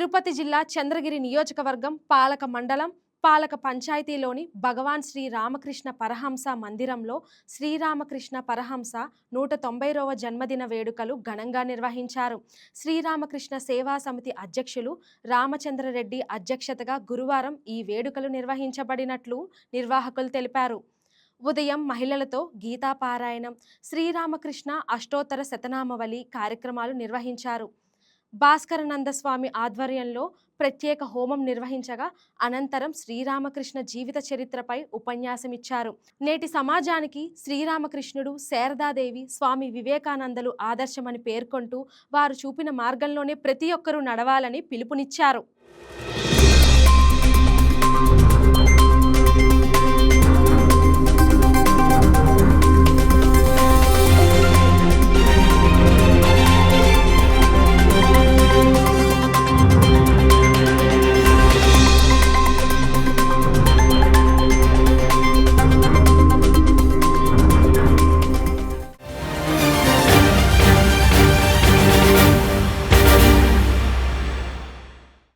తిరుపతి జిల్లా చంద్రగిరి నియోజకవర్గం పాలక మండలం పాలక పంచాయతీలోని భగవాన్ శ్రీ రామకృష్ణ పరహంస మందిరంలో శ్రీరామకృష్ణ పరహంస 190వ జన్మదిన వేడుకలు ఘనంగా నిర్వహించారు. శ్రీరామకృష్ణ సేవా సమితి అధ్యక్షులు రామచంద్రరెడ్డి అధ్యక్షతగా గురువారం ఈ వేడుకలు నిర్వహించబడినట్లు నిర్వాహకులు తెలిపారు. ఉదయం మహిళలతో గీతాపారాయణం, శ్రీరామకృష్ణ అష్టోత్తర శతనామవళి కార్యక్రమాలు నిర్వహించారు. భాస్కరనందస్వామి ఆధ్వర్యంలో ప్రత్యేక హోమం నిర్వహించగా అనంతరం శ్రీరామకృష్ణ జీవిత చరిత్రపై ఉపన్యాసమిచ్చారు. నేటి సమాజానికి శ్రీరామకృష్ణుడు, శారదాదేవి, స్వామి వివేకానందలు ఆదర్శమని పేర్కొంటూ వారు చూపిన మార్గంలోనే ప్రతి ఒక్కరూ నడవాలని పిలుపునిచ్చారు.